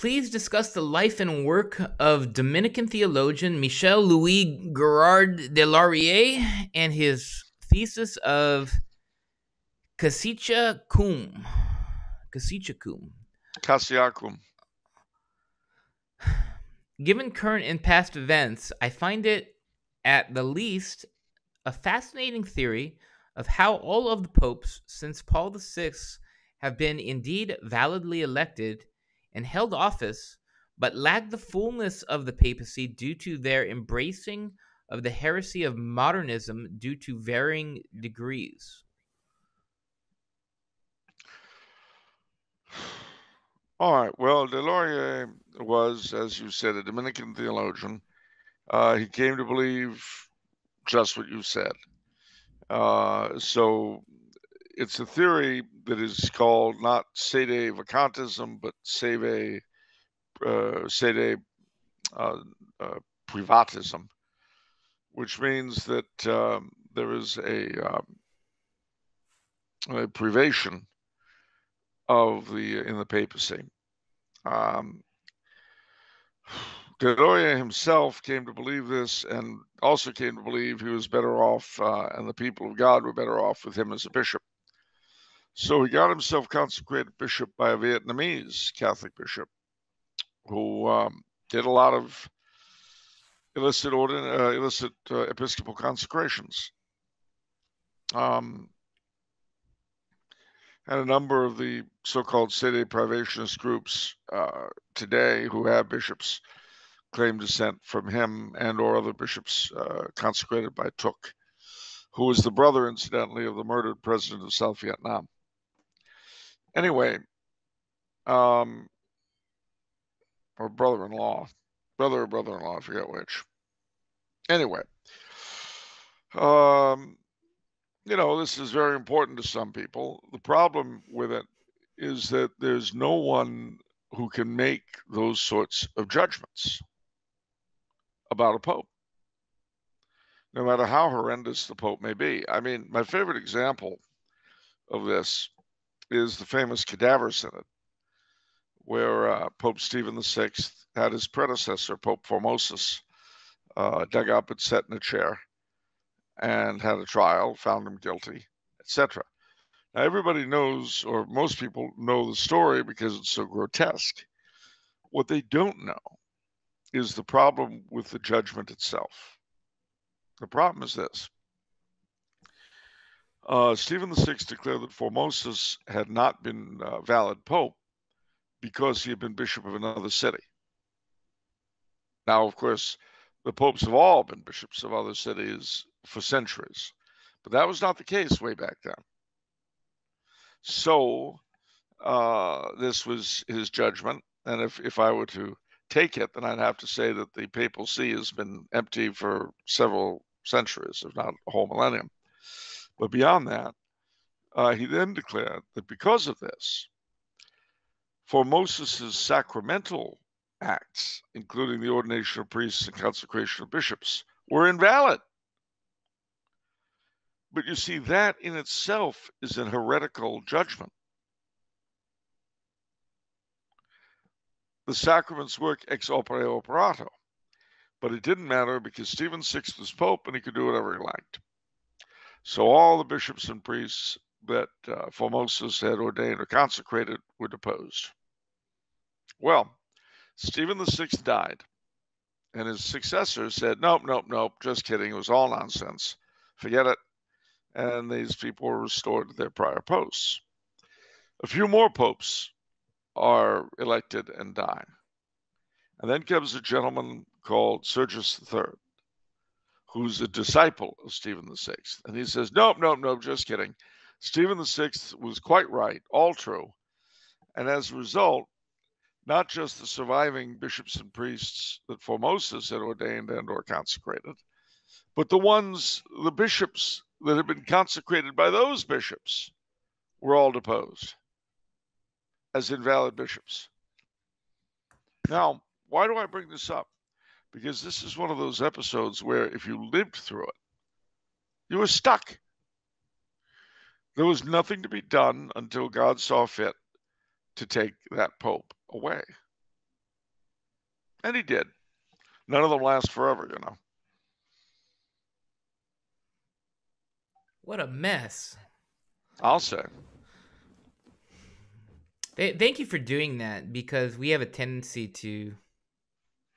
please discuss the life and work of Dominican theologian Michel Louis Gerard Des Lauriers and his thesis of Casica Cum. Casica Cum. Cassiacum. Given current and past events, I find it, at the least, a fascinating theory of how all of the popes since Paul VI have been indeed validly elected and held office, but lack the fullness of the papacy due to their embracing of the heresy of modernism due to varying degrees. All right. Well, Des Lauriers was, as you said, a Dominican theologian. He came to believe just what you said. So it's a theory that is called not sede vacantism, but sede privatism, which means that there is a privation in the papacy. Des Lauriers himself came to believe this, and also came to believe he was better off, and the people of God were better off with him as a bishop. So he got himself consecrated bishop by a Vietnamese Catholic bishop who did a lot of illicit episcopal consecrations. And a number of the so-called sedeprivationist groups today who have bishops claim descent from him and or other bishops consecrated by Thuc, who was the brother, incidentally, of the murdered president of South Vietnam. Anyway, or brother-in-law, brother or brother-in-law, I forget which. Anyway, this is very important to some people. The problem with it is that there's no one who can make those sorts of judgments about a pope, no matter how horrendous the pope may be. I mean, my favorite example of this is the famous Cadaver Synod, where Pope Stephen VI had his predecessor, Pope Formosus, dug up and set in a chair and had a trial, found him guilty, etc. Now, everybody knows, or most people know the story because it's so grotesque. What they don't know is the problem with the judgment itself. The problem is this. Stephen VI declared that Formosus had not been valid pope because he had been bishop of another city. Now, of course, the popes have all been bishops of other cities for centuries, but that was not the case way back then. So this was his judgment, and if I were to take it, then I'd have to say that the papal see has been empty for several centuries, if not a whole millennium. But beyond that, he then declared that because of this, Formosus's sacramental acts, including the ordination of priests and consecration of bishops, were invalid. But you see, that in itself is an heretical judgment. The sacraments work ex opere operato, but it didn't matter because Stephen VI was pope and he could do whatever he liked. So all the bishops and priests that Formosus had ordained or consecrated were deposed. Well, Stephen VI died, and his successor said, nope, just kidding. It was all nonsense. Forget it. And these people were restored to their prior posts. A few more popes are elected and die. And then comes a gentleman called Sergius III, who's a disciple of Stephen VI. And he says, nope, just kidding. Stephen VI was quite right, all true. And as a result, not just the surviving bishops and priests that Formosus had ordained and or consecrated, but the bishops that had been consecrated by those bishops were all deposed as invalid bishops. Now, why do I bring this up? Because this is one of those episodes where if you lived through it, you were stuck. There was nothing to be done until God saw fit to take that pope away. And he did. None of them last forever, you know. What a mess. I'll say. Thank you for doing that, because we have a tendency to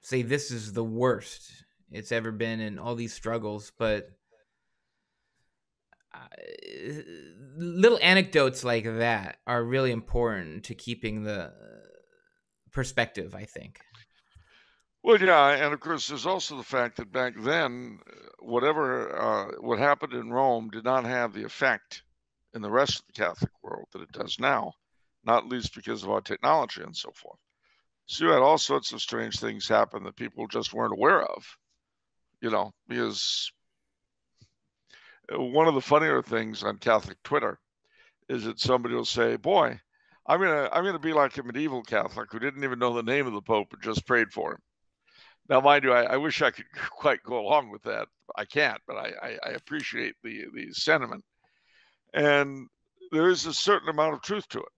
say this is the worst it's ever been in all these struggles, but little anecdotes like that are really important to keeping the perspective, I think. Well, yeah, and of course, there's also the fact that back then, what happened in Rome did not have the effect in the rest of the Catholic world that it does now, not least because of our technology and so forth. So you had all sorts of strange things happen that people just weren't aware of, you know, because one of the funnier things on Catholic Twitter is that somebody will say, "Boy, I'm gonna be like a medieval Catholic who didn't even know the name of the Pope and just prayed for him." Now, mind you, I wish I could quite go along with that. I can't, but I appreciate the sentiment, and there is a certain amount of truth to it.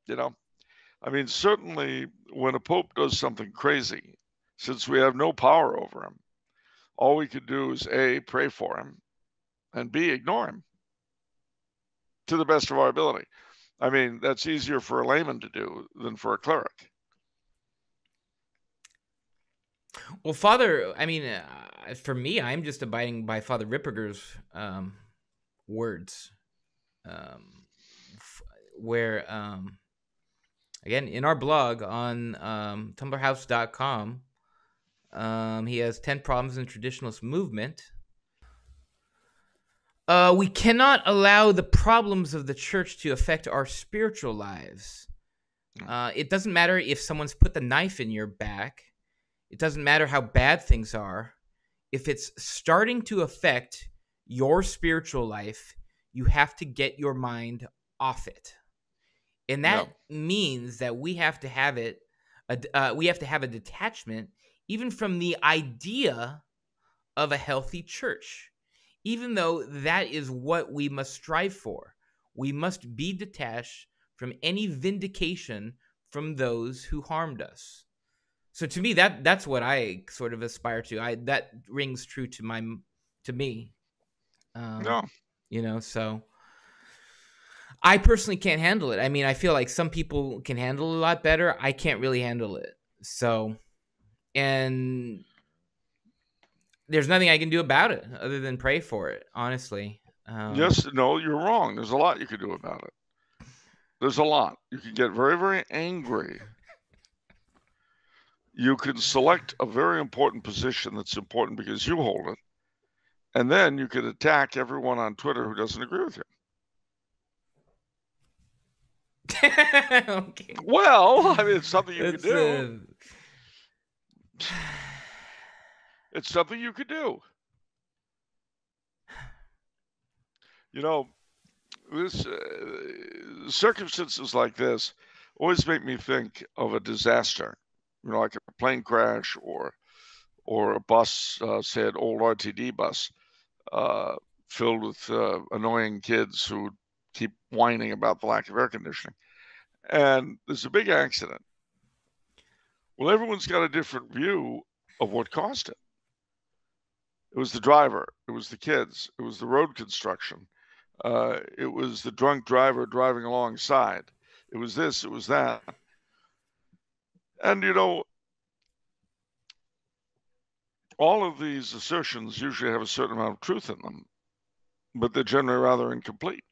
You know, I mean, certainly when a pope does something crazy, since we have no power over him, all we could do is A, pray for him, and B, ignore him to the best of our ability. I mean, that's easier for a layman to do than for a cleric. Well, Father, I mean, for me, I'm just abiding by Father Ripperger's words, where, again, in our blog on tumblrhouse.com, he has 10 problems in traditionalist movement. We cannot allow the problems of the church to affect our spiritual lives. It doesn't matter if someone's put the knife in your back. It doesn't matter how bad things are. If it's starting to affect your spiritual life, you have to get your mind off it. And that means that we have to have a detachment even from the idea of a healthy church. Even though that is what we must strive for. We must be detached from any vindication from those who harmed us. So to me, that's what I sort of aspire to. That rings true to me. No. You know, so I personally can't handle it. I mean, I feel like some people can handle it a lot better. I can't really handle it. So, and there's nothing I can do about it other than pray for it, honestly. Yes, no, you're wrong. There's a lot you can do about it. There's a lot. You can get very, very angry. You can select a very important position that's important because you hold it. And then you could attack everyone on Twitter who doesn't agree with you. Okay. Well, I mean, it's something you could do. It's something you could do. You know, this circumstances like this always make me think of a disaster. You know, like a plane crash or a bus, say an old RTD bus, filled with annoying kids who keep whining about the lack of air conditioning. And there's a big accident. Well, everyone's got a different view of what caused it. It was the driver. It was the kids. It was the road construction. It was the drunk driver driving alongside. It was this. It was that. And, you know, all of these assertions usually have a certain amount of truth in them, but they're generally rather incomplete.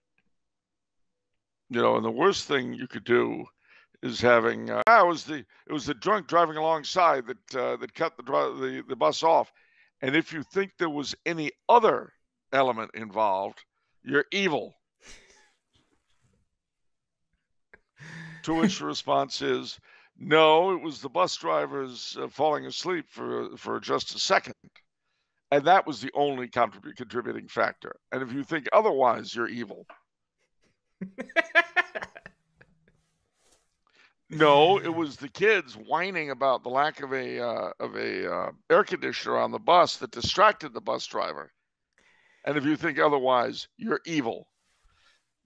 You know, and the worst thing you could do is having it was the drunk driving alongside that cut the bus off, and if you think there was any other element involved, you're evil. To which the response is, no, it was the bus drivers falling asleep for just a second, and that was the only contributing factor. And if you think otherwise, you're evil. No, it was the kids whining about the lack of a air conditioner on the bus that distracted the bus driver. And if you think otherwise, you're evil.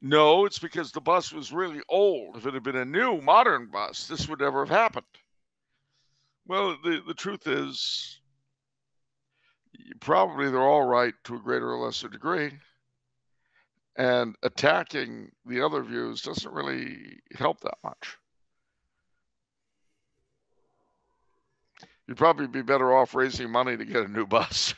No, it's because the bus was really old. If it had been a new, modern bus, this would never have happened. Well, the truth is, probably they're all right to a greater or lesser degree. And attacking the other views doesn't really help that much. You'd probably be better off raising money to get a new bus.